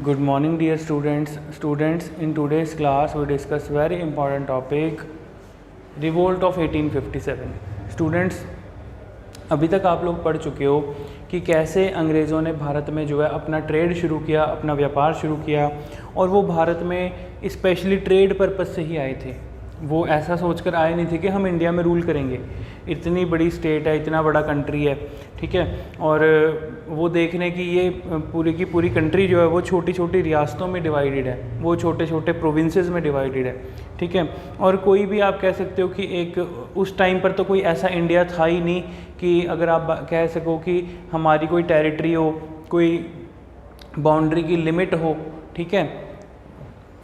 Good morning dear students. In today's class we discuss very important topic revolt of 1857। Students, अभी तक आप लोग पढ़ चुके हो कि कैसे अंग्रेज़ों ने भारत में जो है अपना ट्रेड शुरू किया, अपना व्यापार शुरू किया, और वो भारत में स्पेशली ट्रेड पर्पस से ही आए थे। वो ऐसा सोचकर आए नहीं थे कि हम इंडिया में रूल करेंगे। इतनी बड़ी स्टेट है, इतना बड़ा कंट्री है, ठीक है, और वो देखने की ये पूरी की पूरी कंट्री जो है वो छोटी छोटी रियासतों में डिवाइडेड है, वो छोटे छोटे प्रोविंसेस में डिवाइडेड है, ठीक है। और कोई भी आप कह सकते हो कि एक उस टाइम पर तो कोई ऐसा इंडिया था ही नहीं कि अगर आप कह सको कि हमारी कोई टेरिटरी हो, कोई बाउंड्री की लिमिट हो, ठीक है।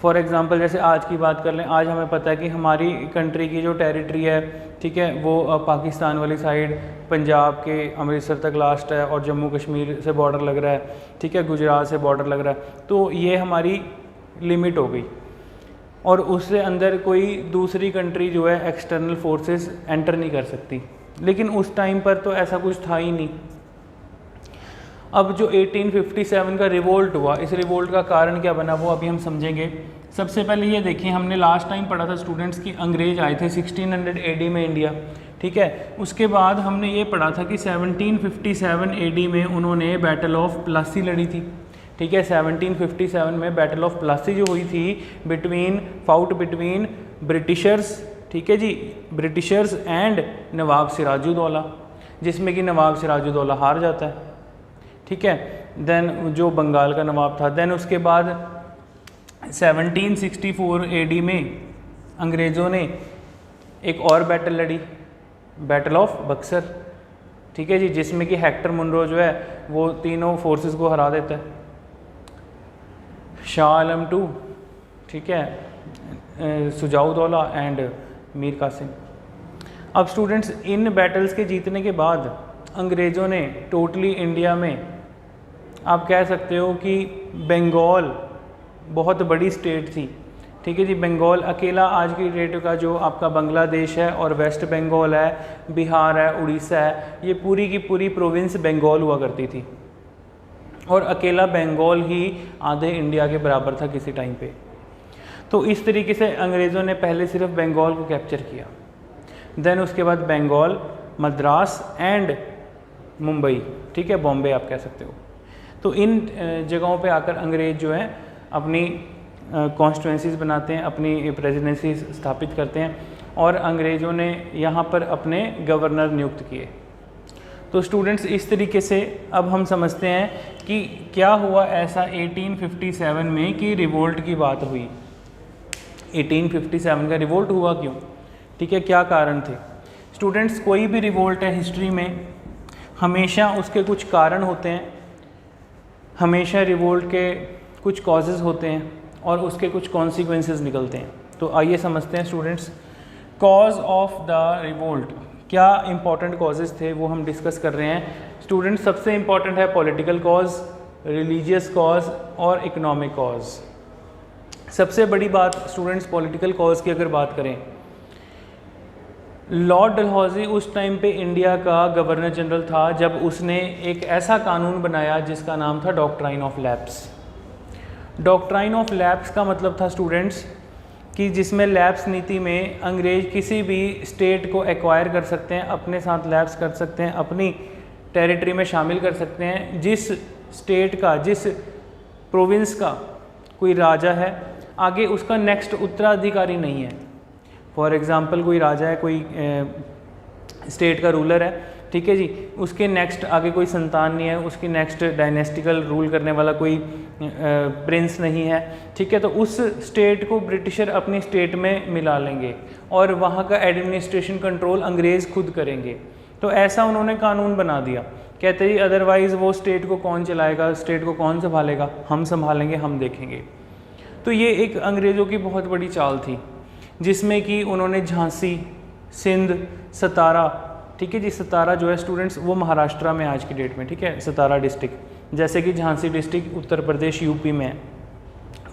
फॉर एग्ज़ाम्पल जैसे आज की बात कर लें, आज हमें पता है कि हमारी कंट्री की जो टेरिटरी है, ठीक है, वो पाकिस्तान वाली साइड पंजाब के अमृतसर तक लास्ट है, और जम्मू कश्मीर से बॉर्डर लग रहा है, ठीक है, गुजरात से बॉर्डर लग रहा है। तो ये हमारी लिमिट हो गई, और उससे अंदर कोई दूसरी कंट्री जो है एक्सटर्नल फोर्सेस एंटर नहीं कर सकती। लेकिन उस टाइम पर तो ऐसा कुछ था ही नहीं। अब जो 1857 का रिवोल्ट हुआ, इस रिवोल्ट का कारण क्या बना वो अभी हम समझेंगे। सबसे पहले ये देखिए, हमने लास्ट टाइम पढ़ा था स्टूडेंट्स कि अंग्रेज आए थे 1600 AD में इंडिया, ठीक है। उसके बाद हमने ये पढ़ा था कि 1757 AD में उन्होंने बैटल ऑफ प्लासी लड़ी थी, ठीक है। 1757 में बैटल ऑफ प्लासी जो हुई थी फाउट बिटवीन ब्रिटिशर्स, ठीक है जी, ब्रिटिशर्स एंड नवाब सिराजुद्दौला, जिसमें कि नवाब सिराजुद्दौला हार जाता है, ठीक है। देन जो बंगाल का नवाब था। देन उसके बाद 1764 AD में अंग्रेज़ों ने एक और बैटल लड़ी, बैटल ऑफ बक्सर, ठीक है जी, जिसमें कि हेक्टर मुनरो जो है वो तीनों फोर्सेस को हरा देता है, शाह आलम II, ठीक है, सुजाउद्दौला एंड मीर कासिम। अब स्टूडेंट्स, इन बैटल्स के जीतने के बाद अंग्रेज़ों ने टोटली इंडिया में, आप कह सकते हो कि बंगाल बहुत बड़ी स्टेट थी, ठीक है जी। बंगाल अकेला आज की डेट का जो आपका बांग्लादेश है और वेस्ट बंगाल है, बिहार है, उड़ीसा है, ये पूरी की पूरी प्रोविंस बंगाल हुआ करती थी, और अकेला बंगाल ही आधे इंडिया के बराबर था किसी टाइम पे। तो इस तरीके से अंग्रेज़ों ने पहले सिर्फ बंगाल को कैप्चर किया। देन उसके बाद बंगाल, मद्रास एंड मुंबई, ठीक है, बॉम्बे आप कह सकते हो। तो इन जगहों पे आकर अंग्रेज़ जो है अपनी कॉन्स्टिट्यूंसीज बनाते हैं, अपनी प्रेसिडेंसी स्थापित करते हैं, और अंग्रेज़ों ने यहाँ पर अपने गवर्नर नियुक्त किए। तो स्टूडेंट्स, इस तरीके से अब हम समझते हैं कि क्या हुआ ऐसा 1857 में कि रिवोल्ट की बात हुई। 1857 का रिवोल्ट हुआ क्यों, ठीक है, क्या कारण थे। स्टूडेंट्स, कोई भी रिवोल्ट है हिस्ट्री में, हमेशा उसके कुछ कारण होते हैं, हमेशा रिवोल्ट के कुछ कॉजेज़ होते हैं, और उसके कुछ कॉन्सिक्वेंसेस निकलते हैं। तो आइए समझते हैं students, cause of the revolt, क्या इंपॉर्टेंट कॉजेज़ थे वो हम डिस्कस कर रहे हैं। स्टूडेंट्स, सबसे इंपॉर्टेंट है पॉलिटिकल कॉज, रिलीजियस कॉज और इकोनॉमिक कॉज। सबसे बड़ी बात स्टूडेंट्स पॉलिटिकल कॉज की अगर बात करें, लॉर्ड डलहौजी उस टाइम पे इंडिया का गवर्नर जनरल था जब उसने एक ऐसा कानून बनाया जिसका नाम था doctrine of lapse. Doctrine of lapse का मतलब था स्टूडेंट्स कि जिसमें लैप्स नीति में अंग्रेज किसी भी स्टेट को एक्वायर कर सकते हैं, अपने साथ लैप्स कर सकते हैं, अपनी टेरिटरी में शामिल कर सकते हैं, जिस स्टेट का, जिस प्रोविंस का कोई राजा है, आगे उसका नेक्स्ट उत्तराधिकारी नहीं है। फॉर एग्ज़ाम्पल कोई राजा है, कोई स्टेट का रूलर है, ठीक है जी, उसके नेक्स्ट आगे कोई संतान नहीं है, उसकी नेक्स्ट डायनेस्टिकल रूल करने वाला कोई प्रिंस नहीं है, ठीक है। तो उस स्टेट को ब्रिटिशर अपनी स्टेट में मिला लेंगे, और वहाँ का एडमिनिस्ट्रेशन कंट्रोल अंग्रेज़ खुद करेंगे। तो ऐसा उन्होंने कानून बना दिया। कहते जी अदरवाइज़ वो स्टेट को कौन चलाएगा, स्टेट को कौन संभालेगा, हम संभालेंगे, हम देखेंगे। तो ये एक अंग्रेज़ों की बहुत बड़ी चाल थी, जिसमें कि उन्होंने झांसी, सिंध, सतारा, ठीक है जी, सतारा जो है स्टूडेंट्स वो महाराष्ट्र में आज की डेट में, ठीक है, सतारा डिस्ट्रिक्ट, जैसे कि झांसी डिस्ट्रिक्ट उत्तर प्रदेश यूपी में है,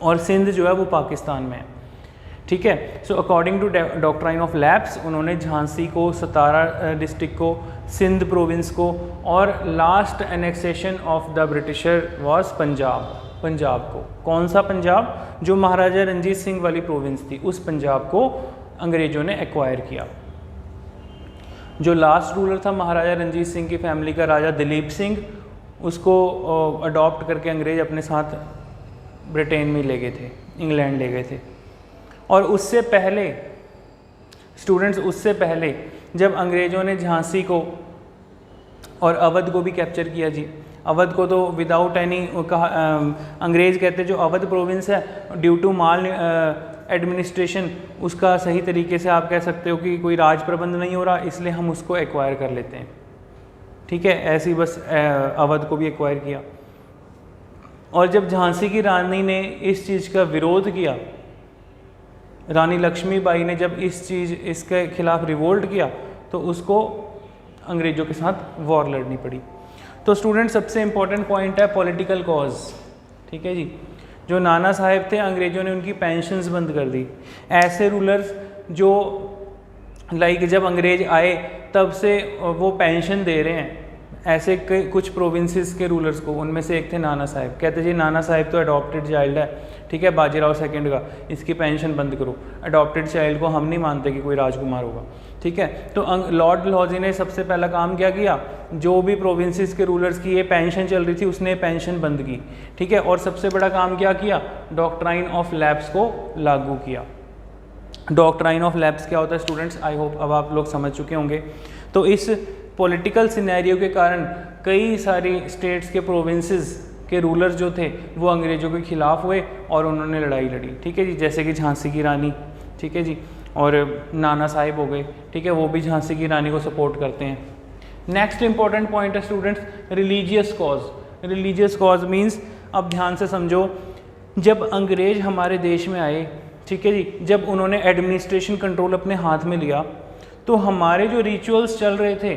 और सिंध जो है वो पाकिस्तान में है, ठीक है। So according to doctrine of lapse उन्होंने झांसी को, सतारा डिस्ट्रिक्ट को, सिंध प्रोविंस को, और last annexation of the britisher was Punjab, Punjab को। कौन सा पंजाब? जो महाराजा रंजीत सिंह वाली प्रोविंस थी, उस पंजाब को अंग्रेज़ों ने एक्वायर किया। जो लास्ट रूलर था महाराजा रंजीत सिंह की फैमिली का, राजा दिलीप सिंह, उसको अडॉप्ट करके अंग्रेज़ अपने साथ ब्रिटेन में ले गए थे, इंग्लैंड ले गए थे। और उससे पहले स्टूडेंट्स, उससे पहले जब अंग्रेज़ों ने झांसी को और अवध को भी कैप्चर किया जी, अवध को तो विदाउट एनी अंग्रेज़ कहते जो अवध प्रोविंस है, ड्यू टू माल एडमिनिस्ट्रेशन उसका सही तरीके से आप कह सकते हो कि कोई राज प्रबंध नहीं हो रहा, इसलिए हम उसको एक्वायर कर लेते हैं। ठीक है, ऐसी बस अवध को भी एक्वायर किया। और जब झांसी की रानी ने इस चीज़ का विरोध किया, रानी लक्ष्मीबाई ने जब इसके खिलाफ रिवोल्ट किया, तो उसको अंग्रेज़ों के साथ वॉर लड़नी पड़ी। तो स्टूडेंट, सबसे इम्पोर्टेंट पॉइंट है पॉलिटिकल कॉज। ठीक है जी, जो नाना साहेब थे, अंग्रेज़ों ने उनकी पेंशन्स बंद कर दी। ऐसे रूलर्स जो जब अंग्रेज़ आए तब से वो पेंशन दे रहे हैं, ऐसे कुछ प्रोविंसेस के रूलर्स को, उनमें से एक थे नाना साहेब। कहते जी नाना साहेब तो अडॉप्टेड चाइल्ड है, ठीक है, बाजीराव सेकंड का, इसकी पेंशन बंद करो। अडॉप्टेड चाइल्ड को हम नहीं मानते कि कोई राजकुमार होगा। ठीक है, तो लॉर्ड डलहौजी ने सबसे पहला काम क्या किया, जो भी प्रोविंसेस के रूलर्स की ये पेंशन चल रही थी उसने पेंशन बंद की। ठीक है, और सबसे बड़ा काम क्या किया, डॉक्ट्राइन ऑफ लैप्स को लागू किया। डॉक्ट्राइन ऑफ लैप्स क्या होता है स्टूडेंट्स, आई होप अब आप लोग समझ चुके होंगे। तो इस पॉलिटिकल सिनेरियो के कारण कई सारी स्टेट्स के प्रोविंसेस के रूलर्स जो थे वो अंग्रेज़ों के खिलाफ हुए और उन्होंने लड़ाई लड़ी। ठीक है जी, जैसे कि झांसी की रानी, ठीक है जी, और नाना साहिब हो गए। ठीक है, वो भी झांसी की रानी को सपोर्ट करते हैं। नेक्स्ट इंपॉर्टेंट पॉइंट है students, religious cause. Religious cause means, अब ध्यान से समझो, जब अंग्रेज़ हमारे देश में आए, ठीक है जी, जब उन्होंने एडमिनिस्ट्रेशन कंट्रोल अपने हाथ में लिया, तो हमारे जो रिचुअल्स चल रहे थे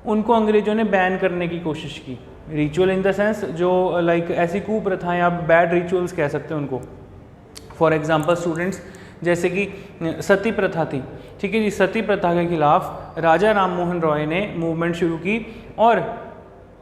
उनको अंग्रेज़ों ने बैन करने की कोशिश की। रिचुअल इन द सेंस जो ऐसी कुप्रथाएं, आप बैड रिचुअल्स कह सकते हैं उनको। फॉर एग्जांपल स्टूडेंट्स, जैसे कि सती प्रथा थी। ठीक है जी, सती प्रथा के खिलाफ राजा राम मोहन रॉय ने मूवमेंट शुरू की, और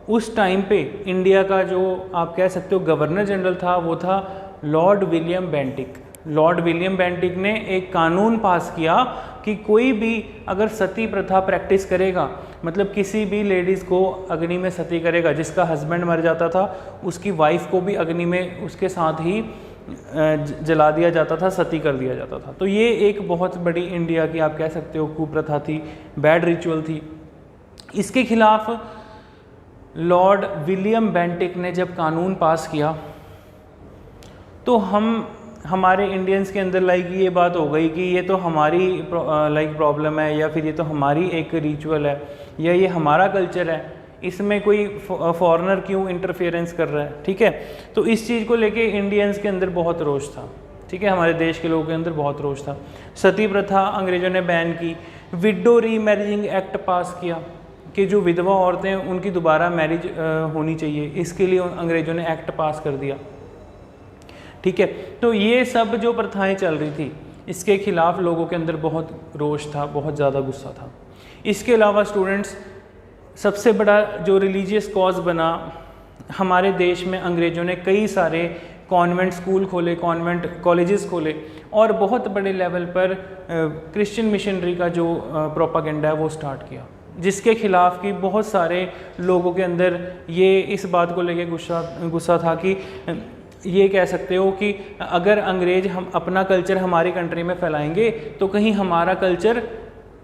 उस टाइम पे इंडिया का जो आप कह सकते हो गवर्नर जनरल था, वो था Lord William Bentinck. Lord William Bentinck ने एक कानून पास किया कि कोई भी अगर सती प्रथा प्रैक्टिस करेगा, मतलब किसी भी लेडीज़ को अग्नि में सती करेगा, जिसका हस्बैंड मर जाता था उसकी वाइफ को भी अग्नि में उसके साथ ही जला दिया जाता था, सती कर दिया जाता था। तो ये एक बहुत बड़ी इंडिया की आप कह सकते हो कुप्रथा थी, बैड रिचुअल थी। इसके खिलाफ लॉर्ड विलियम बेंटिक ने जब कानून पास किया, तो हमारे इंडियंस के अंदर ये बात हो गई कि ये तो हमारी प्रॉब्लम है, या फिर ये तो हमारी एक रिचुअल है, या ये हमारा कल्चर है, इसमें कोई फॉरेनर क्यों इंटरफेरेंस कर रहा है। ठीक है, तो इस चीज़ को लेके इंडियंस के अंदर बहुत रोष था। ठीक है, हमारे देश के लोगों के अंदर बहुत रोष था। सती प्रथा अंग्रेज़ों ने बैन की। विडो रीमैरिजिंग एक्ट पास किया कि जो विधवा औरतें हैं उनकी दोबारा मैरिज होनी चाहिए, इसके लिए अंग्रेज़ों ने एक्ट पास कर दिया। ठीक है, तो ये सब जो प्रथाएं चल रही थी, इसके खिलाफ लोगों के अंदर बहुत रोष था, बहुत ज़्यादा गुस्सा था। इसके अलावा स्टूडेंट्स, सबसे बड़ा जो रिलीजियस कॉज बना, हमारे देश में अंग्रेज़ों ने कई सारे कॉन्वेंट स्कूल खोले, कॉन्वेंट कॉलेजेस खोले, और बहुत बड़े लेवल पर क्रिश्चियन मिशनरी का जो प्रोपागेंडा है वो स्टार्ट किया, जिसके खिलाफ कि बहुत सारे लोगों के अंदर ये इस बात को लेके गुस्सा था कि ये कह सकते हो कि अगर अंग्रेज़ हम अपना कल्चर हमारी कंट्री में फैलाएंगे तो कहीं हमारा कल्चर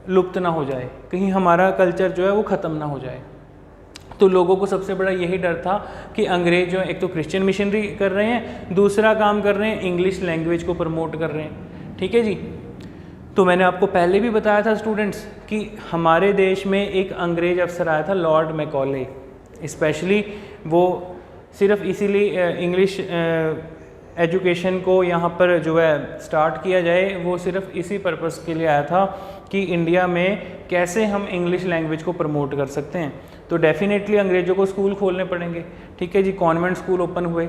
लुप्त ना हो जाए, कहीं हमारा कल्चर जो है वो ख़त्म ना हो जाए। तो लोगों को सबसे बड़ा यही डर था कि अंग्रेज़ जो एक तो क्रिश्चियन मिशनरी कर रहे हैं, दूसरा काम कर रहे हैं इंग्लिश लैंग्वेज को प्रमोट कर रहे हैं। ठीक है जी, तो मैंने आपको पहले भी बताया था स्टूडेंट्स कि हमारे देश में एक अंग्रेज़ अफसर आया था, लॉर्ड मैकॉले। स्पेशली वो सिर्फ इसीलिए इंग्लिश एजुकेशन को यहाँ पर जो है स्टार्ट किया जाए, वो सिर्फ इसी पर्पस के लिए आया था कि इंडिया में कैसे हम इंग्लिश लैंग्वेज को प्रमोट कर सकते हैं। तो डेफिनेटली अंग्रेज़ों को स्कूल खोलने पड़ेंगे। ठीक है जी, कॉन्वेंट स्कूल ओपन हुए,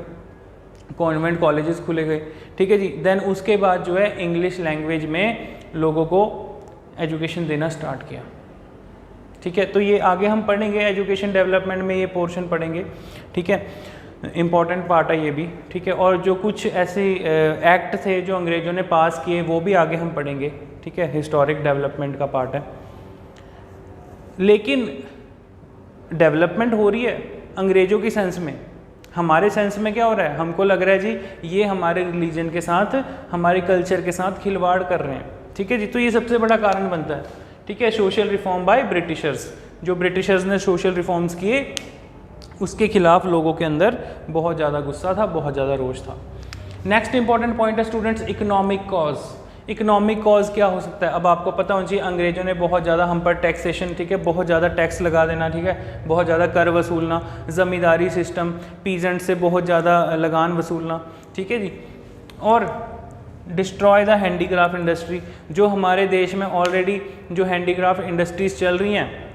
कॉन्वेंट कॉलेजेस खुले गए। ठीक है जी, देन उसके बाद जो है इंग्लिश लैंग्वेज में लोगों को एजुकेशन देना स्टार्ट किया। ठीक है, तो ये आगे हम पढ़ेंगे, एजुकेशन डेवलपमेंट में ये पोर्शन पढ़ेंगे। ठीक है, इम्पॉर्टेंट पार्ट है ये भी, ठीक है। और जो कुछ ऐसे एक्ट थे जो अंग्रेज़ों ने पास किए वो भी आगे हम पढ़ेंगे, ठीक है, हिस्टोरिक डेवलपमेंट का पार्ट है। लेकिन डेवलपमेंट हो रही है अंग्रेज़ों की सेंस में, हमारे सेंस में क्या हो रहा है, हमको लग रहा है जी ये हमारे रिलीजन के साथ, हमारे कल्चर के साथ खिलवाड़ कर रहे हैं, ठीक है जी। तो ये सबसे बड़ा कारण बनता है, ठीक है। सोशल रिफॉर्म बाय ब्रिटिशर्स, जो ब्रिटिशर्स ने सोशल रिफॉर्म्स किए उसके खिलाफ लोगों के अंदर बहुत ज़्यादा गुस्सा था, बहुत ज़्यादा रोष था। नेक्स्ट इंपॉर्टेंट पॉइंट है students economic cause. Economic cause क्या हो सकता है, अब आपको पता होना चाहिए अंग्रेजों ने बहुत ज़्यादा हम पर टैक्सेशन, ठीक है, बहुत ज़्यादा टैक्स लगा देना, ठीक है, बहुत ज़्यादा कर वसूलना, ज़मींदारी सिस्टम, पीजेंट से बहुत ज़्यादा लगान वसूलना, ठीक है जी। और डिस्ट्रॉय द हैंडीक्राफ्ट इंडस्ट्री, जो हमारे देश में ऑलरेडी जो हैंडीक्राफ्ट इंडस्ट्रीज़ चल रही हैं,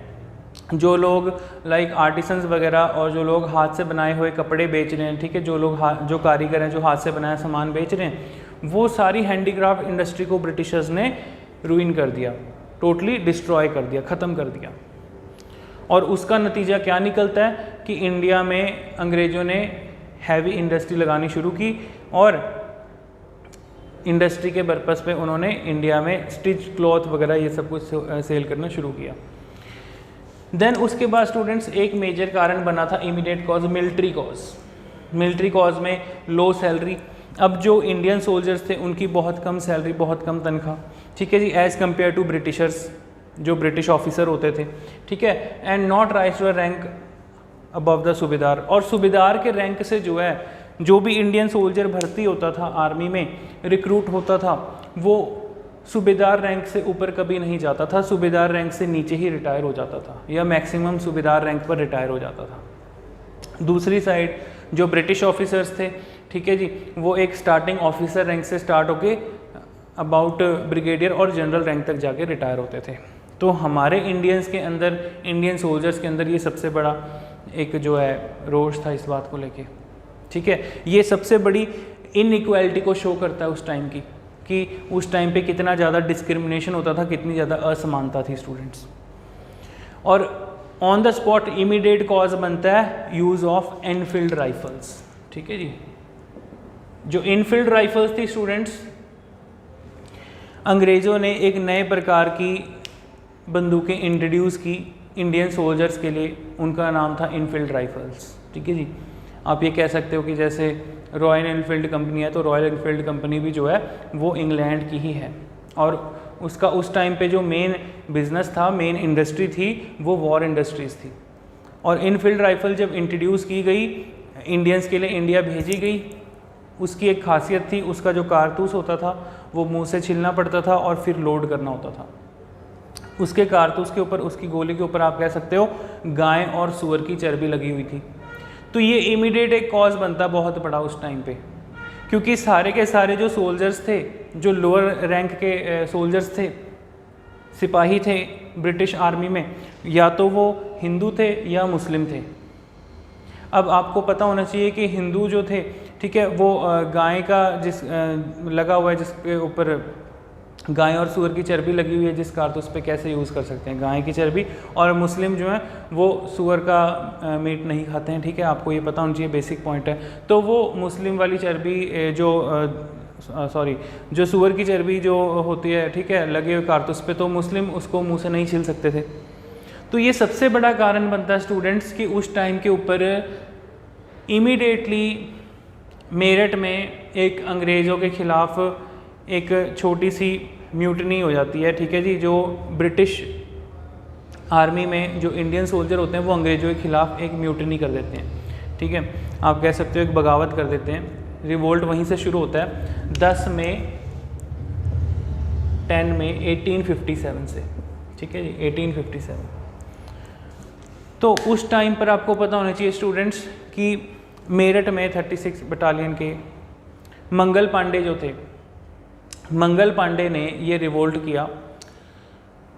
जो लोग लाइक आर्टिसंस वगैरह और जो लोग हाथ से बनाए हुए कपड़े बेच रहे हैं, ठीक है, जो लोग जो कारीगर हैं जो हाथ से बनाया सामान बेच रहे हैं, वो सारी हैंडीक्राफ्ट इंडस्ट्री को ब्रिटिशर्स ने रूइन कर दिया, टोटली डिस्ट्रॉय कर दिया, ख़त्म कर दिया। और उसका नतीजा क्या निकलता है कि इंडिया में अंग्रेज़ों ने हैवी इंडस्ट्री लगानी शुरू की और इंडस्ट्री के पर्पस पे उन्होंने इंडिया में स्टिच क्लॉथ वगैरह ये सब कुछ सेल करना शुरू किया। देन उसके बाद स्टूडेंट्स एक मेजर कारण बना था immediate cause, military cause. Military cause में लो सैलरी, अब जो इंडियन सोल्जर्स थे उनकी बहुत कम सैलरी, बहुत कम तनख्वाह, ठीक है जी, एज़ कम्पेयर टू ब्रिटिशर्स, जो ब्रिटिश ऑफिसर होते थे, ठीक है, and not rise to rank above the subedar. और सूबेदार के रैंक से जो है, जो भी इंडियन सोल्जर भर्ती होता था आर्मी में, रिक्रूट होता था, वो सूबेदार रैंक से ऊपर कभी नहीं जाता था, सूबेदार रैंक से नीचे ही रिटायर हो जाता था, या मैक्सिमम सूबेदार रैंक पर रिटायर हो जाता था। दूसरी साइड जो ब्रिटिश ऑफिसर्स थे, ठीक है जी, वो एक स्टार्टिंग ऑफिसर रैंक से स्टार्ट होके अबाउट ब्रिगेडियर और जनरल रैंक तक जाके रिटायर होते थे। तो हमारे इंडियंस के अंदर, इंडियन सोल्जर्स के अंदर ये सबसे बड़ा एक जो है रोष था इस बात को लेके, ठीक है। ये सबसे बड़ी इनइक्वालिटी को शो करता है उस टाइम की, कि उस टाइम पे कितना ज़्यादा डिस्क्रिमिनेशन होता था, कितनी ज़्यादा असमानता थी स्टूडेंट्स। और on the spot immediate cause बनता है यूज़ ऑफ एनफील्ड राइफल्स, ठीक है जी। जो इनफील्ड राइफल्स थी स्टूडेंट्स, अंग्रेज़ों ने एक नए प्रकार की बंदूकें इंट्रोड्यूस की इंडियन सोल्जर्स के लिए, उनका नाम था इनफील्ड राइफल्स, ठीक है जी। आप ये कह सकते हो कि जैसे रॉयल एनफील्ड कंपनी है, तो रॉयल एनफील्ड कंपनी भी जो है वो इंग्लैंड की ही है, और उसका उस टाइम पे जो मेन बिजनेस था, मेन इंडस्ट्री थी, वो वॉर इंडस्ट्रीज़ थी। और इनफील्ड राइफल जब इंट्रोड्यूस की गई इंडियंस के लिए, इंडिया भेजी गई, उसकी एक खासियत थी, उसका जो कारतूस होता था वो मुंह से छिलना पड़ता था और फिर लोड करना होता था। उसके कारतूस के ऊपर, उसकी गोली के ऊपर आप कह सकते हो गाय और सूअर की चर्बी लगी हुई थी। तो ये इमीडिएट एक कॉज बनता बहुत बड़ा उस टाइम पे, क्योंकि सारे के सारे जो सोल्जर्स थे, जो लोअर रैंक के सोल्जर्स थे, सिपाही थे ब्रिटिश आर्मी में, या तो वो हिंदू थे या मुस्लिम थे। अब आपको पता होना चाहिए कि हिंदू जो थे, ठीक है, वो गाय का जिस लगा हुआ है, जिसके ऊपर गाय और सूअर की चर्बी लगी हुई है जिस कारतूस पे, कैसे यूज़ कर सकते हैं गाय की चर्बी। और मुस्लिम जो है वो सूअर का मीट नहीं खाते हैं, ठीक है, आपको ये पता होना चाहिए, बेसिक पॉइंट है। तो वो मुस्लिम वाली चर्बी जो सूअर की चर्बी जो होती है, ठीक है, लगे हुए कारतूस पे, तो मुस्लिम उसको मुँह से नहीं छिल सकते थे। तो ये सबसे बड़ा कारण बनता है स्टूडेंट्स कि उस टाइम के ऊपर इमीडिएटली मेरठ में एक अंग्रेज़ों के ख़िलाफ़ एक छोटी सी म्यूटनी हो जाती है, ठीक है जी। जो ब्रिटिश आर्मी में जो इंडियन सोल्जर होते हैं वो अंग्रेज़ों के ख़िलाफ़ एक म्यूटनी कर देते हैं, ठीक है, आप कह सकते हो एक बगावत कर देते हैं। रिवोल्ट वहीं से शुरू होता है 10 मई 1857 से, ठीक है जी, 1857। तो उस टाइम पर आपको पता होना चाहिए स्टूडेंट्स कि मेरठ में 36 बटालियन के मंगल पांडे जो थे, मंगल पांडे ने ये रिवोल्ट किया।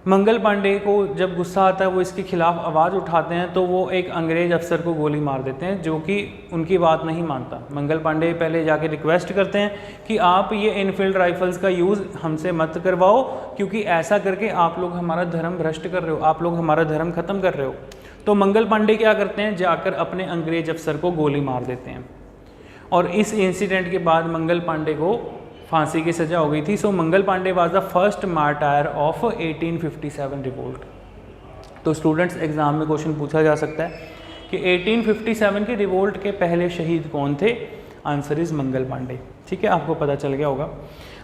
मंगल पांडे को जब गुस्सा आता है वो इसके खिलाफ़ आवाज़ उठाते हैं, तो वो एक अंग्रेज़ अफसर को गोली मार देते हैं जो कि उनकी बात नहीं मानता। मंगल पांडे पहले जाके रिक्वेस्ट करते हैं कि आप ये इनफील्ड राइफल्स का यूज़ हमसे मत करवाओ, क्योंकि ऐसा करके आप लोग हमारा धर्म भ्रष्ट कर रहे हो, आप लोग हमारा धर्म ख़त्म कर रहे हो। तो मंगल पांडे क्या करते हैं, जाकर अपने अंग्रेज अफसर को गोली मार देते हैं और इस इंसिडेंट के बाद मंगल पांडे को फांसी की सज़ा हो गई थी। So Mangal Pandey was the first martyr of 1857 revolt. तो स्टूडेंट्स एग्ज़ाम में क्वेश्चन पूछा जा सकता है कि 1857 के रिवोल्ट के पहले शहीद कौन थे, आंसर इज़ मंगल पांडे। ठीक है, आपको पता चल गया होगा।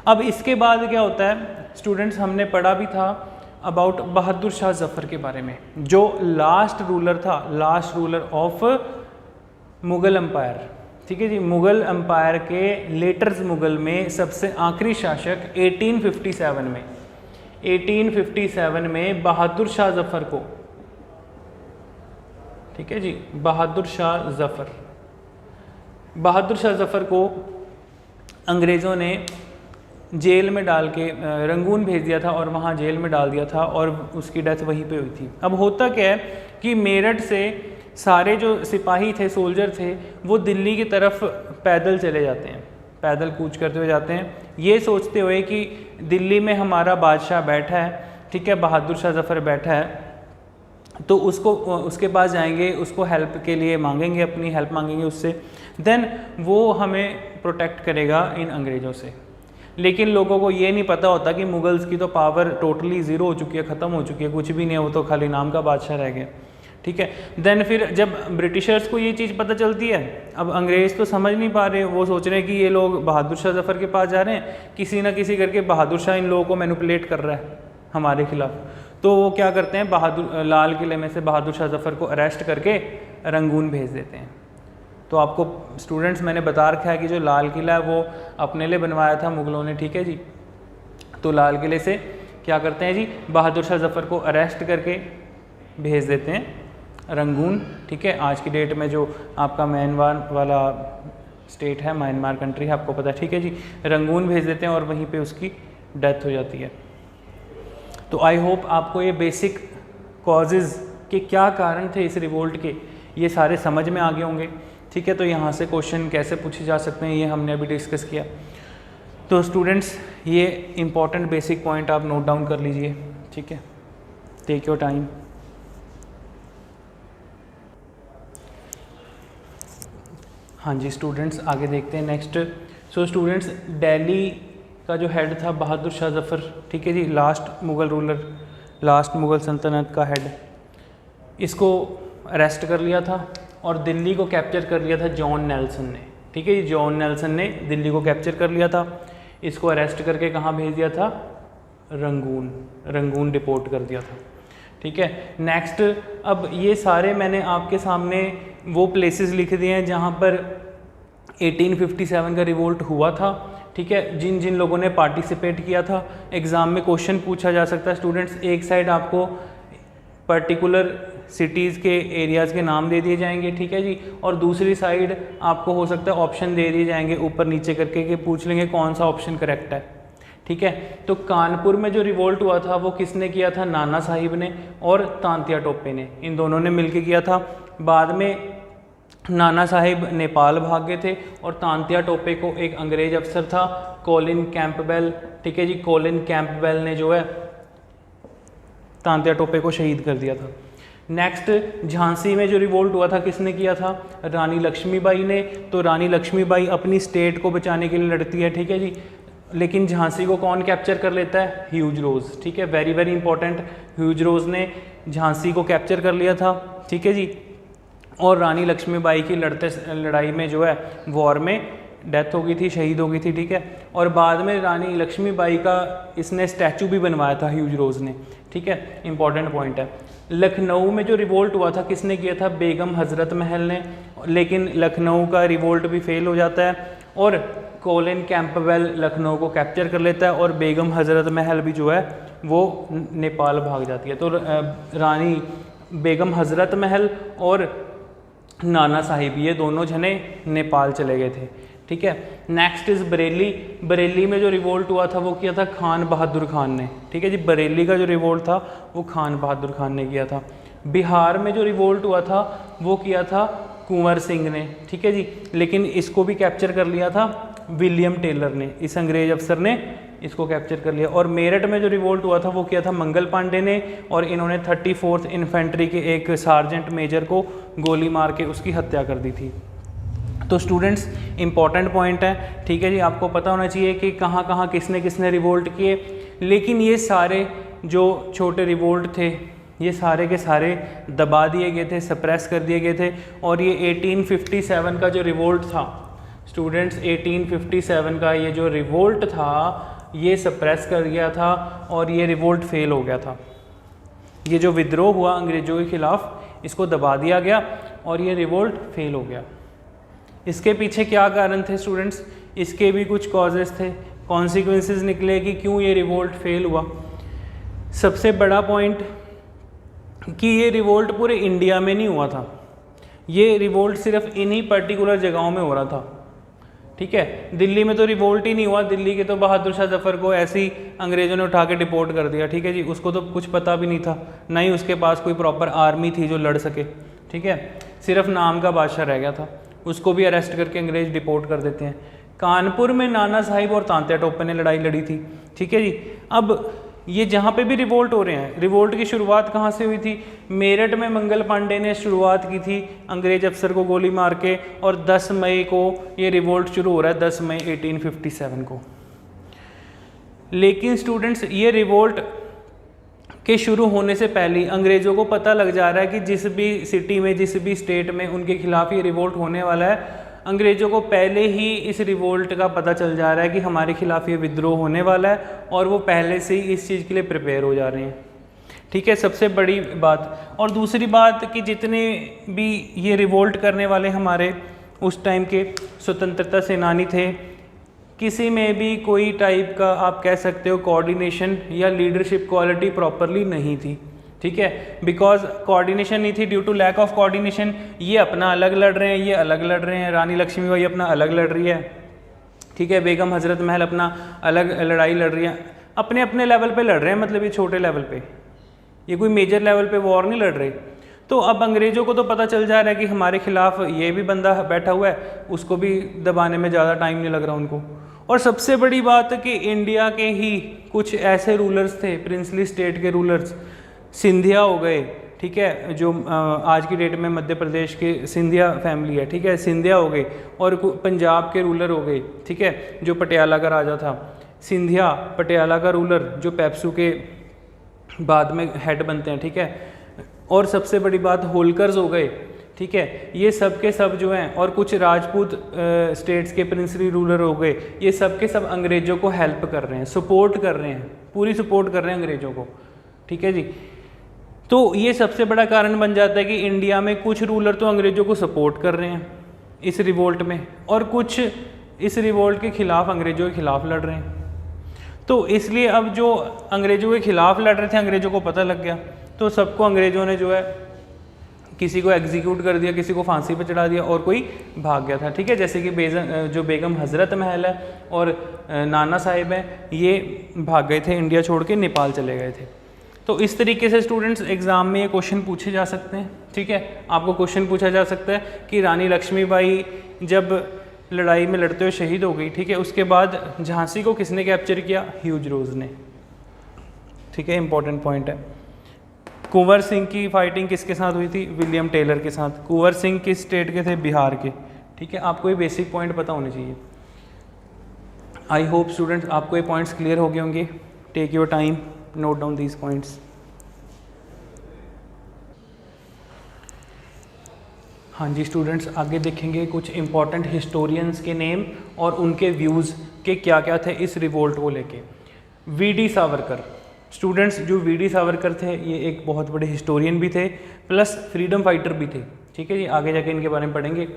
अब इसके बाद क्या होता है स्टूडेंट्स, हमने पढ़ा भी था अबाउट बहादुर शाह जफ़र के बारे में, जो लास्ट रूलर था, last ruler of Mughal empire. ठीक है जी, मुग़ल एम्पायर के लेटर्स मुग़ल में सबसे आखिरी शासक 1857 में बहादुर शाह जफ़र को, ठीक है जी, बहादुर शाह जफ़र को अंग्रेज़ों ने जेल में डाल के रंगून भेज दिया था और वहाँ जेल में डाल दिया था और उसकी डेथ वहीं पे हुई थी। अब होता क्या है कि मेरठ से सारे जो सिपाही थे, सोल्जर थे, वो दिल्ली की तरफ पैदल चले जाते हैं, पैदल कूच करते हुए जाते हैं, ये सोचते हुए कि दिल्ली में हमारा बादशाह बैठा है, ठीक है, बहादुर शाह जफ़र बैठा है, तो उसके पास जाएंगे, उसको हेल्प के लिए मांगेंगे, अपनी हेल्प मांगेंगे उससे, देन वो हमें प्रोटेक्ट करेगा इन अंग्रेज़ों से। लेकिन लोगों को ये नहीं पता होता कि मुगल्स की तो पावर टोटली ज़ीरो हो चुकी है, ख़त्म हो चुकी है, कुछ भी नहीं है, वो तो खाली नाम का बादशाह रह गया। ठीक है, देन फिर जब ब्रिटिशर्स को ये चीज़ पता चलती है, अब अंग्रेज़ तो समझ नहीं पा रहे, वो सोच रहे हैं कि ये लोग बहादुर शाह जफ़र के पास जा रहे हैं, किसी ना किसी करके बहादुर शाह इन लोगों को मैनिपुलेट कर रहा है हमारे खिलाफ। तो वो क्या करते हैं, लाल किले में से बहादुर शाह जफ़र को अरेस्ट करके रंगून भेज देते हैं। तो आपको स्टूडेंट्स मैंने बता रखा है कि जो लाल किला है वो अपने लिए बनवाया था मुग़लों ने। ठीक है जी, तो लाल किले से क्या करते हैं जी, बहादुर शाह जफ़र को अरेस्ट करके भेज देते हैं रंगून। ठीक है, आज की डेट में जो आपका म्यांमार वाला स्टेट है, म्यांमार कंट्री है, आपको पता है। ठीक है जी, रंगून भेज देते हैं और वहीं पे उसकी डेथ हो जाती है। तो आई होप आपको ये बेसिक कॉजेज़ के क्या कारण थे इस रिवोल्ट के, ये सारे समझ में आ गए होंगे। ठीक है, तो यहाँ से क्वेश्चन कैसे पूछे जा सकते हैं ये हमने अभी डिस्कस किया। तो स्टूडेंट्स ये इम्पॉर्टेंट बेसिक पॉइंट आप नोट डाउन कर लीजिए। ठीक है, टेक योर टाइम। हाँ जी स्टूडेंट्स, आगे देखते हैं नेक्स्ट। सो स्टूडेंट्स, दिल्ली का जो हेड था बहादुर शाह जफ़र, ठीक है जी, last Mughal ruler, last Mughal सल्तनत का हेड, इसको अरेस्ट कर लिया था और दिल्ली को कैप्चर कर लिया था जॉन नेल्सन ने। ठीक है जी, जॉन नेल्सन ने दिल्ली को कैप्चर कर लिया था, इसको अरेस्ट करके कहाँ भेज दिया था, रंगून डिपोर्ट कर दिया था। ठीक है, नेक्स्ट, अब ये सारे मैंने आपके सामने वो प्लेसेस लिख दिए हैं जहाँ पर 1857 का रिवोल्ट हुआ था। ठीक है, जिन जिन लोगों ने पार्टिसिपेट किया था। एग्ज़ाम में क्वेश्चन पूछा जा सकता है स्टूडेंट्स, एक साइड आपको पर्टिकुलर सिटीज़ के एरियाज़ के नाम दे दिए जाएंगे, ठीक है जी, और दूसरी साइड आपको हो सकता है ऑप्शन दे दिए जाएंगे ऊपर नीचे करके, कि पूछ लेंगे कौन सा ऑप्शन करेक्ट है। ठीक है, तो कानपुर में जो रिवोल्ट हुआ था वो किसने किया था, नाना साहिब ने और तांतिया टोपे ने, इन दोनों ने मिलकर किया था। बाद में नाना साहिब नेपाल भाग गए थे और तांतिया टोपे को एक अंग्रेज अफसर था कॉलिन कैंपबेल, ठीक है जी, कॉलिन कैंपबेल ने जो है तांतिया टोपे को शहीद कर दिया था। नेक्स्ट, झांसी में जो रिवोल्ट हुआ था किसने किया था, रानी लक्ष्मीबाई ने। तो रानी लक्ष्मीबाई अपनी स्टेट को बचाने के लिए लड़ती है, ठीक है जी, लेकिन झांसी को कौन कैप्चर कर लेता है, ह्यूज रोज। ठीक है, वेरी वेरी इंपॉर्टेंट, ह्यूज रोज ने झांसी को कैप्चर कर लिया था। ठीक है जी, और रानी लक्ष्मीबाई की लड़ाई में जो है वॉर में डेथ हो गई थी, शहीद हो गई थी। ठीक है, और बाद में रानी लक्ष्मीबाई का इसने स्टैचू भी बनवाया था ह्यूज रोज ने। ठीक है, इंपॉर्टेंट पॉइंट है। लखनऊ में जो रिवोल्ट हुआ था किसने किया था, बेगम हजरत महल ने, लेकिन लखनऊ का रिवोल्ट भी फेल हो जाता है और कॉलिन कैंपबेल लखनऊ को कैप्चर कर लेता है और बेगम हजरत महल भी जो है वो नेपाल भाग जाती है। तो रानी बेगम हजरत महल और नाना साहिब ये दोनों जने नेपाल चले गए थे। ठीक है, नेक्स्ट इज़ बरेली। बरेली में जो रिवोल्ट हुआ था वो किया था खान बहादुर खान ने। ठीक है जी, बरेली का जो रिवोल्ट था वो खान बहादुर खान ने किया था। बिहार में जो रिवोल्ट हुआ था वो किया था कुंवर सिंह ने। ठीक है जी, लेकिन इसको भी कैप्चर कर लिया था विलियम टेलर ने, इस अंग्रेज अफसर ने इसको कैप्चर कर लिया। और मेरठ में जो रिवोल्ट हुआ था वो किया था मंगल पांडे ने, और इन्होंने 34th इन्फेंट्री के एक सार्जेंट मेजर को गोली मार के उसकी हत्या कर दी थी। तो स्टूडेंट्स इंपॉर्टेंट पॉइंट है, ठीक है जी, आपको पता होना चाहिए कि कहाँ कहाँ किसने किसने रिवोल्ट किए। लेकिन ये सारे जो छोटे रिवोल्ट थे ये सारे के सारे दबा दिए गए थे, सप्रेस कर दिए गए थे। और ये 1857 का जो रिवोल्ट था स्टूडेंट्स, 1857 का ये जो रिवोल्ट था ये सप्रेस कर गया था और ये रिवोल्ट फेल हो गया था। ये जो विद्रोह हुआ अंग्रेज़ों के ख़िलाफ़ इसको दबा दिया गया और ये रिवोल्ट फेल हो गया। इसके पीछे क्या कारण थे स्टूडेंट्स? इसके भी कुछ कॉजेज़ थे, कॉन्सिक्वेंसेस निकले कि क्यों ये रिवोल्ट फेल हुआ। सबसे बड़ा पॉइंट कि ये रिवोल्ट पूरे इंडिया में नहीं हुआ था, ये रिवोल्ट सिर्फ इन्हीं पर्टिकुलर जगहों में हो रहा था, ठीक है। दिल्ली में तो रिवोल्ट ही नहीं हुआ, दिल्ली के तो बहादुर शाह जफ़र को ऐसे ही अंग्रेज़ों ने उठा के डिपोर्ट कर दिया, ठीक है जी। उसको तो कुछ पता भी नहीं था, ना ही उसके पास कोई प्रॉपर आर्मी थी जो लड़ सके, ठीक है। सिर्फ नाम का बादशाह रह गया था, उसको भी अरेस्ट करके अंग्रेज़ डिपोर्ट कर देते हैं। कानपुर में नाना साहिब और तांत्या टोपे ने लड़ाई लड़ी थी, ठीक है जी। अब ये जहाँ पे भी रिवोल्ट हो रहे हैं, रिवोल्ट की शुरुआत कहाँ से हुई थी? मेरठ में मंगल पांडे ने शुरुआत की थी अंग्रेज अफसर को गोली मार के, और 10 मई को ये रिवोल्ट शुरू हो रहा है, 10 मई 1857 को। लेकिन स्टूडेंट्स ये रिवोल्ट के शुरू होने से पहले ही अंग्रेज़ों को पता लग जा रहा है कि जिस भी सिटी में, जिस भी स्टेट में उनके खिलाफ़ ये रिवोल्ट होने वाला है, अंग्रेज़ों को पहले ही इस रिवोल्ट का पता चल जा रहा है कि हमारे खिलाफ़ ये विद्रोह होने वाला है, और वो पहले से ही इस चीज़ के लिए प्रिपेयर हो जा रहे हैं, ठीक है। सबसे बड़ी बात। और दूसरी बात कि जितने भी ये रिवोल्ट करने वाले हमारे उस टाइम के स्वतंत्रता सेनानी थे, किसी में भी कोई टाइप का आप कह सकते हो कोऑर्डिनेशन या लीडरशिप क्वालिटी प्रॉपरली नहीं थी, ठीक है। बिकॉज कोऑर्डिनेशन नहीं थी, due to lack of coordination ये अपना अलग लड़ रहे हैं, ये अलग लड़ रहे हैं, रानी लक्ष्मीबाई अपना अलग लड़ रही है, ठीक है। बेगम हजरत महल अपना अलग लड़ाई लड़ रही है, अपने अपने लेवल पे लड़ रहे हैं, मतलब ये छोटे लेवल पे, ये कोई मेजर लेवल पे वॉर नहीं लड़ रहे। तो अब अंग्रेज़ों को तो पता चल जा रहा है कि हमारे खिलाफ ये भी बंदा बैठा हुआ है, उसको भी दबाने में ज़्यादा टाइम नहीं लग रहा उनको। और सबसे बड़ी बात कि इंडिया के ही कुछ ऐसे रूलर्स थे, प्रिंसली स्टेट के रूलर्स, सिंधिया हो गए, ठीक है, जो आज की डेट में मध्य प्रदेश के सिंधिया फैमिली है, ठीक है, सिंधिया हो गए, और पंजाब के रूलर हो गए, ठीक है, जो पटियाला का राजा था सिंधिया, पटियाला का रूलर जो पेप्सू के बाद में हेड बनते हैं, ठीक है। और सबसे बड़ी बात होलकर्स हो गए, ठीक है, ये सब के सब जो हैं, और कुछ राजपूत स्टेट्स के प्रिंसली रूलर हो गए, ये सब के सब अंग्रेज़ों को हेल्प कर रहे हैं, सपोर्ट कर रहे हैं, पूरी सपोर्ट कर रहे हैं अंग्रेज़ों को, ठीक है जी। तो ये सबसे बड़ा कारण बन जाता है कि इंडिया में कुछ रूलर तो अंग्रेज़ों को सपोर्ट कर रहे हैं इस रिवोल्ट में, और कुछ इस रिवोल्ट के ख़िलाफ़ अंग्रेज़ों के ख़िलाफ़ लड़ रहे हैं। तो इसलिए अब जो अंग्रेज़ों के ख़िलाफ़ लड़ रहे थे, अंग्रेज़ों को पता लग गया, तो सबको अंग्रेज़ों ने जो है किसी को एग्जीक्यूट कर दिया, किसी को फांसी पे चढ़ा दिया, और कोई भाग गया था, ठीक है। जैसे कि जो बेगम हजरत महल है और नाना साहिब हैं, ये भाग गए थे, इंडिया छोड़ के नेपाल चले गए थे। तो इस तरीके से स्टूडेंट्स एग्ज़ाम में ये क्वेश्चन पूछे जा सकते हैं, ठीक है। आपको क्वेश्चन पूछा जा सकता है कि रानी लक्ष्मीबाई जब लड़ाई में लड़ते हुए शहीद हो गई, ठीक है, उसके बाद झांसी को किसने कैप्चर किया? ह्यूज रोज ने, ठीक है, इंपॉर्टेंट पॉइंट है। कुंवर सिंह की फाइटिंग किसके साथ हुई थी? विलियम टेलर के साथ। कुंवर सिंह किस स्टेट के थे? बिहार के, ठीक है। आपको ये बेसिक पॉइंट पता होने चाहिए। आई होप स्टूडेंट्स आपको ये पॉइंट्स क्लियर हो गए होंगे। Take your time, note down these points. हाँ जी स्टूडेंट्स, आगे देखेंगे कुछ इंपॉर्टेंट हिस्टोरियंस के नेम और उनके व्यूज़ के क्या क्या थे इस रिवोल्ट को लेके। वी.डी. सावरकर, स्टूडेंट्स जो वी.डी. सावरकर थे ये एक बहुत बड़े हिस्टोरियन भी थे प्लस फ्रीडम फाइटर भी थे, ठीक है जी। आगे जाके इनके बारे में पढ़ेंगे,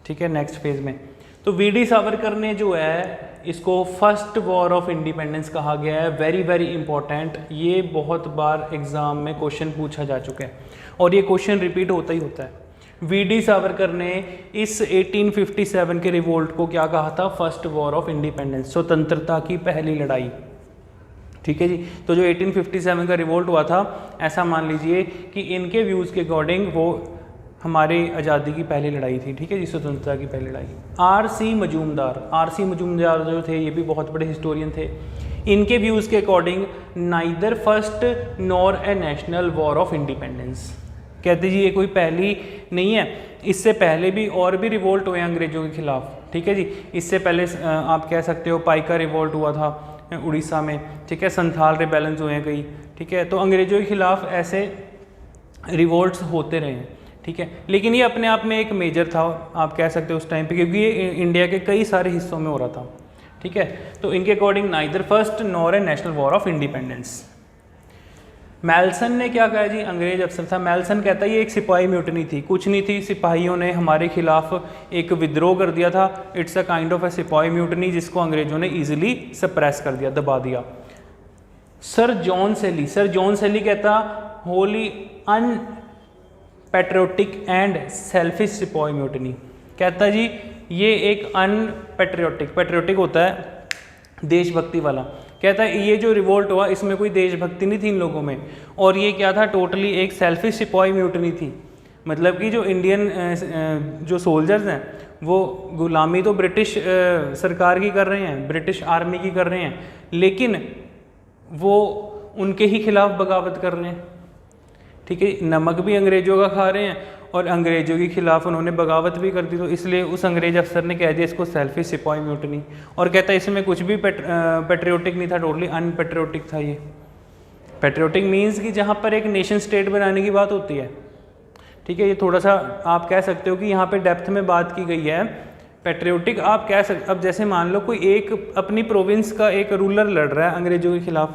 ठीक है, नेक्स्ट फेज में। तो वी.डी. सावरकर ने जो है इसको फर्स्ट वॉर ऑफ इंडिपेंडेंस कहा गया है। वेरी वेरी इंपॉर्टेंट, ये बहुत बार एग्जाम में क्वेश्चन पूछा जा चुका है और ये क्वेश्चन रिपीट होता ही होता है। वी.डी. सावरकर ने इस 1857 के रिवोल्ट को क्या कहा था? फर्स्ट वॉर ऑफ इंडिपेंडेंस, स्वतंत्रता की पहली लड़ाई, ठीक है जी। तो जो 1857 का रिवोल्ट हुआ था, ऐसा मान लीजिए कि इनके व्यूज़ के अकॉर्डिंग वो हमारी आज़ादी की पहली लड़ाई थी, ठीक है जी, स्वतंत्रता की पहली लड़ाई। आर.सी. मजूमदार, आर.सी. मजूमदार जो थे ये भी बहुत बड़े हिस्टोरियन थे। इनके व्यूज़ के according neither first nor a national war of independence. कहते जी ये कोई पहली नहीं है, इससे पहले भी और भी रिवोल्ट हुए हैं अंग्रेज़ों के खिलाफ, ठीक है जी। इससे पहले आप कह सकते हो पाइका रिवोल्ट हुआ था उड़ीसा में, ठीक है, संथाल रिबेलेंस हुए हैं कई, ठीक है। तो अंग्रेज़ों के खिलाफ ऐसे रिवोल्ट्स होते रहे हैं, ठीक है। लेकिन ये अपने आप में एक मेजर था, आप कह सकते हो उस टाइम पे, क्योंकि ये इंडिया के कई सारे हिस्सों में हो रहा था, ठीक है। तो इनके according neither first nor a national war of independence. Malleson ने क्या कहा जी, अंग्रेज अफसर था, मेल्सन कहता है ये एक सिपाही म्यूटनी थी, कुछ नहीं थी, सिपाहियों ने हमारे खिलाफ एक विद्रोह कर दिया था, इट्स अ काइंड ऑफ ए सिपाही म्यूटनी, जिसको अंग्रेजों ने इजीली सप्रेस कर दिया, दबा दिया। सर जॉन सेली कहता होली अनपैट्रियोटिक एंड सेल्फिश सिपाही म्यूटनी। कहता जी ये एक पैट्रियोटिक होता है देशभक्ति वाला, कहता है ये जो रिवोल्ट हुआ इसमें कोई देशभक्ति नहीं थी इन लोगों में, और ये क्या था, टोटली एक सेल्फिश सिपाही म्यूटनी थी। मतलब कि जो इंडियन जो सोल्जर्स हैं वो गुलामी तो ब्रिटिश सरकार की कर रहे हैं, ब्रिटिश आर्मी की कर रहे हैं, लेकिन वो उनके ही खिलाफ बगावत कर रहे हैं, ठीक है। नमक भी अंग्रेज़ों का खा रहे हैं और अंग्रेज़ों के खिलाफ उन्होंने बगावत भी कर दी, तो इसलिए उस अंग्रेज अफसर ने कह दिया इसको सेल्फिश सिपाही म्यूटनी, और कहता है इसमें कुछ भी पेट्रियोटिक नहीं था, टोटली अनपेट्रियोटिक था ये। पेट्रियोटिक मीन्स कि जहाँ पर एक नेशन स्टेट बनाने की बात होती है, ठीक है। ये थोड़ा सा आप कह सकते हो कि यहाँ पे डेप्थ में बात की गई है। पेट्रियोटिक आप कह सकते, अब जैसे मान लो कोई एक अपनी प्रोविंस का एक रूलर लड़ रहा है अंग्रेज़ों के खिलाफ,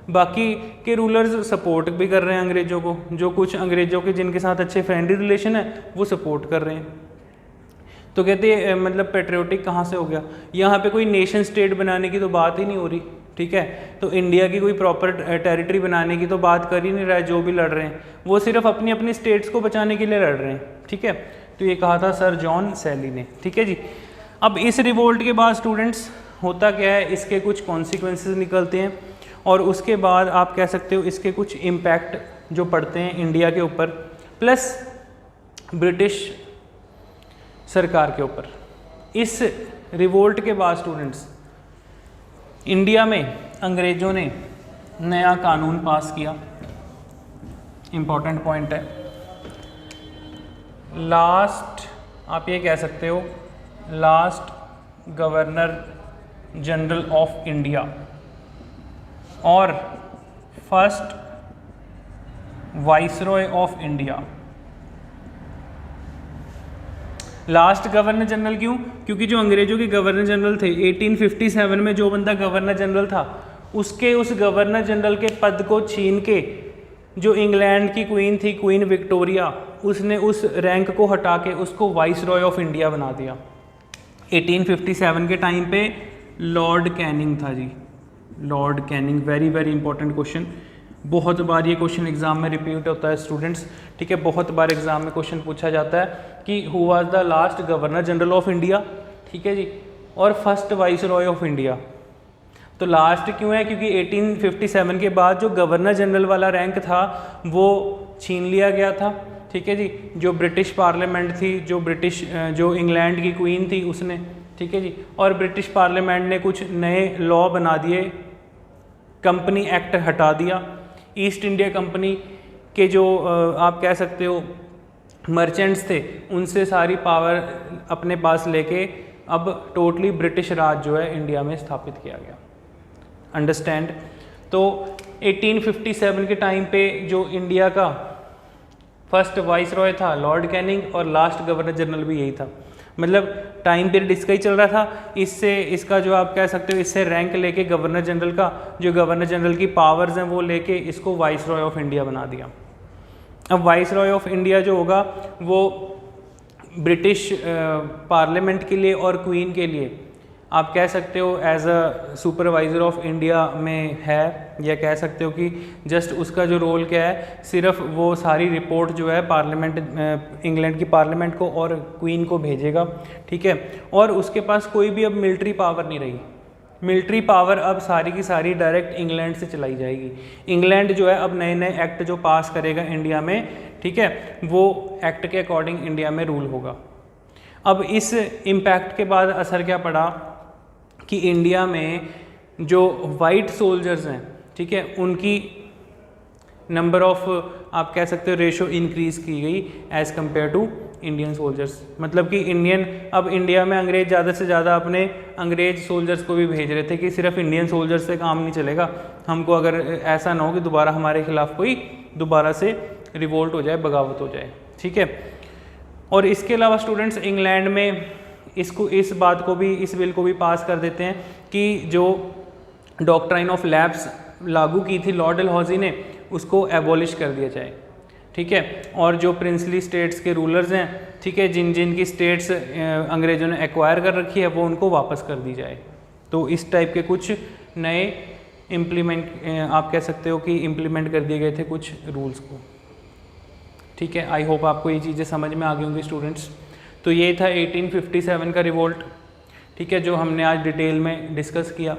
बाकी के रूलर्स सपोर्ट भी कर रहे हैं अंग्रेज़ों को, जो कुछ अंग्रेज़ों के जिनके साथ अच्छे फ्रेंडली रिलेशन है वो सपोर्ट कर रहे हैं, तो कहते हैं मतलब पेट्रियोटिक कहाँ से हो गया। यहाँ पे कोई नेशन स्टेट बनाने की तो बात ही नहीं हो रही, ठीक है। तो इंडिया की कोई प्रॉपर टेरिटरी बनाने की तो बात कर ही नहीं रहा है, जो भी लड़ रहे हैं वो सिर्फ अपनी अपनी स्टेट्स को बचाने के लिए लड़ रहे हैं, ठीक है। तो ये कहा था सर जॉन सेली ने, ठीक है जी। अब इस रिवोल्ट के बाद स्टूडेंट्स होता क्या है, इसके कुछ कॉन्सिक्वेंसेस निकलते हैं, और उसके बाद आप कह सकते हो इसके कुछ इम्पैक्ट जो पड़ते हैं इंडिया के ऊपर प्लस ब्रिटिश सरकार के ऊपर। इस रिवोल्ट के बाद स्टूडेंट्स इंडिया में अंग्रेज़ों ने नया कानून पास किया, इम्पॉर्टेंट पॉइंट है। लास्ट आप ये कह सकते हो last governor general of India और first viceroy of India. Last governor general क्यों? क्योंकि जो अंग्रेजों के गवर्नर जनरल थे 1857 में जो बंदा गवर्नर जनरल था उसके उस गवर्नर जनरल के पद को छीन के जो इंग्लैंड की क्वीन थी, क्वीन विक्टोरिया, उसने उस रैंक को हटा के उसको वाइसरॉय ऑफ इंडिया बना दिया। 1857 के टाइम पे लॉर्ड कैनिंग था जी, lord Canning. Very very important question, बहुत बार ये क्वेश्चन एग्जाम में रिपीट होता है स्टूडेंट्स, ठीक है। बहुत बार एग्जाम में क्वेश्चन पूछा जाता है कि who was the last governor general of India, ठीक है जी, और फर्स्ट वाइसरॉय ऑफ इंडिया। तो लास्ट क्यों है? क्योंकि 1857 के बाद जो गवर्नर जनरल वाला रैंक था वो छीन लिया गया था, ठीक है जी। जो ब्रिटिश पार्लियामेंट थी, जो इंग्लैंड की क्वीन थी उसने, ठीक है जी, और ब्रिटिश पार्लियामेंट ने कुछ नए लॉ बना दिए, कंपनी एक्ट हटा दिया। ईस्ट इंडिया कंपनी के जो आप कह सकते हो मर्चेंट्स थे उनसे सारी पावर अपने पास लेके अब टोटली ब्रिटिश राज जो है इंडिया में स्थापित किया गया। अंडरस्टैंड? तो 1857 के टाइम पे जो इंडिया का फर्स्ट वाइसरॉय था लॉर्ड कैनिंग और लास्ट गवर्नर जनरल भी यही था। मतलब टाइम पीरियड इसका ही चल रहा था। इससे इसका जो आप कह सकते हो इससे रैंक लेके गवर्नर जनरल का जो गवर्नर जनरल की पावर्स हैं वो लेके इसको वाइसरॉय ऑफ इंडिया बना दिया। अब वाइसरॉय ऑफ इंडिया जो होगा वो ब्रिटिश पार्लियामेंट के लिए और क्वीन के लिए आप कह सकते हो as a supervisor of India में है, या कह सकते हो कि जस्ट उसका जो रोल क्या है, सिर्फ वो सारी रिपोर्ट जो है पार्लियामेंट इंग्लैंड की पार्लियामेंट को और क्वीन को भेजेगा, ठीक है। और उसके पास कोई भी अब मिलिट्री पावर नहीं रही। मिलिट्री पावर अब सारी की सारी डायरेक्ट इंग्लैंड से चलाई जाएगी। इंग्लैंड जो है अब नए नए एक्ट जो पास करेगा इंडिया में, ठीक है, वो एक्ट के अकॉर्डिंग इंडिया में रूल होगा। अब इस इम्पैक्ट के बाद असर क्या पड़ा कि इंडिया में जो वाइट सोल्जर्स हैं, ठीक है, उनकी नंबर ऑफ आप कह सकते हो रेशो इंक्रीज़ की गई as compare to Indian soldiers. मतलब कि अब इंडिया में अंग्रेज़ ज़्यादा से ज़्यादा अपने अंग्रेज़ सोल्जर्स को भी भेज रहे थे कि सिर्फ इंडियन सोल्जर्स से काम नहीं चलेगा, हमको अगर ऐसा ना हो कि दोबारा हमारे खिलाफ कोई दोबारा से रिवोल्ट हो जाए, बगावत हो जाए, ठीक है। और इसके अलावा स्टूडेंट्स इंग्लैंड में इस बात को भी, इस बिल को भी पास कर देते हैं कि जो डॉक्ट्राइन ऑफ लैप्स लागू की थी लॉर्ड डलहौजी ने, उसको एबॉलिश कर दिया जाए, ठीक है। और जो प्रिंसली स्टेट्स के रूलर्स हैं, ठीक है, जिनकी स्टेट्स अंग्रेज़ों ने एक्वायर कर रखी है, वो उनको वापस कर दी जाए। तो इस टाइप के कुछ नए आप कह सकते हो कि इम्प्लीमेंट कर दिए गए थे कुछ रूल्स को, ठीक है। आई होप आपको ये चीज़ें समझ में आ गई होंगी स्टूडेंट्स। तो ये था 1857 का रिवोल्ट, ठीक है, जो हमने आज डिटेल में डिस्कस किया।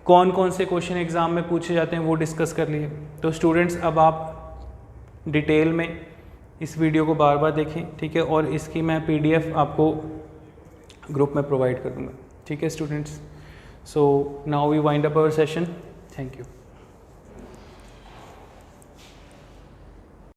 कौन कौन से क्वेश्चन एग्ज़ाम में पूछे जाते हैं वो डिस्कस कर लिए। तो स्टूडेंट्स अब आप डिटेल में इस वीडियो को बार बार देखें, ठीक है, और इसकी मैं PDF आपको ग्रुप में प्रोवाइड कर दूँगा, ठीक है students. So now we wind up our session. Thank you.